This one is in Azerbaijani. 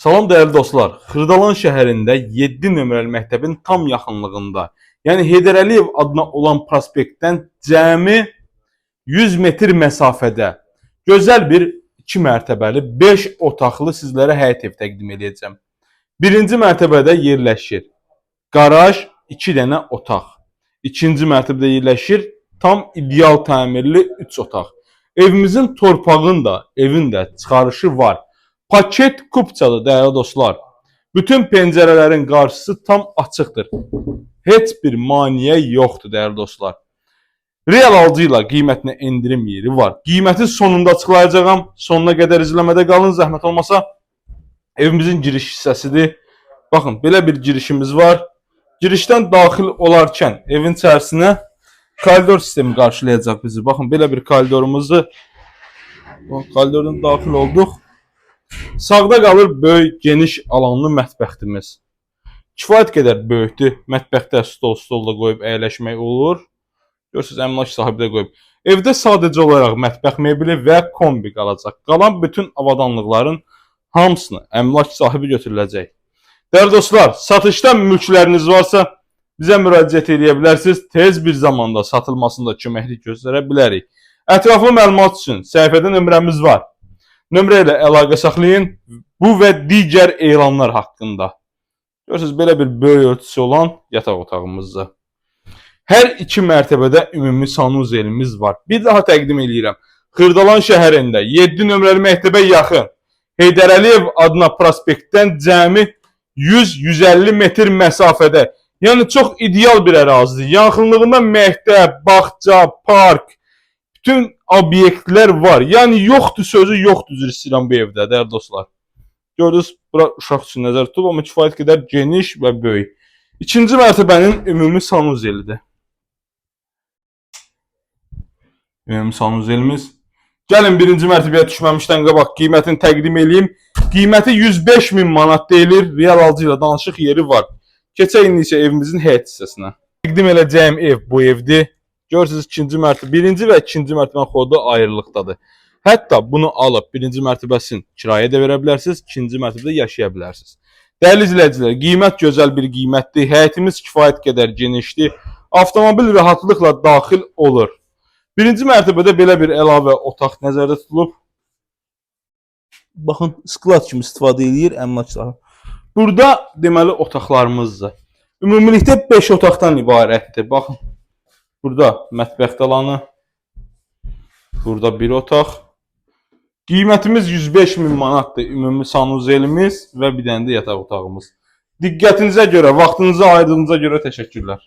Salam dəyərli dostlar. Xırdalan şəhərində 7 nömrəli məktəbin tam yaxınlığında, yəni Heydər Əliyev adına olan prospektdən cəmi 100 metr məsafədə gözəl bir 2 mərtəbəli 5 otaqlı sizlərə həyət ev təqdim edəcəm. Birinci mərtəbədə yerləşir qaraj, 2 dənə otaq. İkinci mərtəbədə yerləşir tam ideal təmirli 3 otaq. Evimizin torpağında, evin də çıxarışı var. Paket kupçadır dəyərli dostlar. Bütün pəncərələrin qarşısı tam açıqdır. Heç bir maneə yoxdur dəyərli dostlar. Real alıcı ilə qiymətinə endirim yeri var. Qiyməti sonunda açıqlayacağam. Sonuna qədər izləmədə qalın, zəhmət olmasa. Evimizin giriş hissəsidir. Baxın, belə bir girişimiz var. Girişdən daxil olarkən evin içərisinə koridor sistemi qarşılayacaq bizi. Baxın, belə bir koridorumuzu, koridordan daxil olduq. Sağda qalır böyük, geniş alanlı mətbəxtimiz. Kifayət qədər böyükdür. Mətbəxtdə stol da qoyub əyləşmək olur. Görürsünüz, əmlak sahibi də qoyub. Evdə sadəcə olaraq mətbəx mebeli və kombi qalacaq. Qalan bütün avadanlıqların hamısını əmlak sahibi götürüləcək. Dəyərli dostlar, satışda mülkləriniz varsa bizə müraciət edə bilərsiniz. Tez bir zamanda satılmasında köməklik göstərə bilərik. Ətraflı məlumat üçün səhifədə nömrəmiz var. Nömrə ilə əlaqə saxlayın. Bu və digər elanlar haqqında. Görürsünüz, belə bir böyük ölçüsü olan yataq otağımızdır. Hər 2 mərtəbədə ümumi sanuzelimiz var. Bir daha təqdim edirəm. Xırdalan şəhərində 7 nömrəli məktəbə yaxın Heydər Əliyev adına prospektdən cəmi 100-150 metr məsafədə. Yəni çox ideal bir ərazidir. Yaxınlığında məktəb, bağça, park, bütün obyektlər var. Yəni yoxdur sözü yoxdur üzr istəyirəm bu evdə dəyərli dostlar. Gördünüz, bura uşaq üçün nəzərdə tutulub, amma kifayət qədər geniş və böyük. İkinci mərtəbənin ümumi sanuzelidir. Ümumi sanuzelimiz. Gəlin birinci mərtəbəyə düşməmişdən qabaq qiymətini təqdim edeyim. Qiyməti 105.000 manat deyilir. Real alıcı ilə danışıq yeri var. Keçək indi isə evimizin həyət hissəsinə. Təqdim edəcəyim ev bu evdir. Görürsünüz, birinci və ikinci mərtəbənin xodu ayrılıqdadır. Hətta bunu alıb birinci mərtəbəsini kirayə də verə bilərsiniz, ikinci mərtəbədə yaşaya bilərsiniz. Dəyərli izləyicilər, qiymət gözəl bir qiymətdir. Həyətimiz kifayət qədər genişdir. Avtomobil rahatlıqla daxil olur. Birinci mərtəbədə belə bir əlavə otaq nəzərdə tutulub. Baxın, sklad kimi istifadə edir əmlakçılar. Burada deməli otaqlarımızdır. Ümumilikdə 5 otaqdan ibarətdir. Baxın. Burada mətbəx alanı, burada bir otaq. Qiymətimiz 105.000 manatdır. Ümumi sanuzelimiz və bir dənə də yataq otağımız. Diqqətinizə görə, vaxtınızı ayırdığınıza görə təşəkkürlər.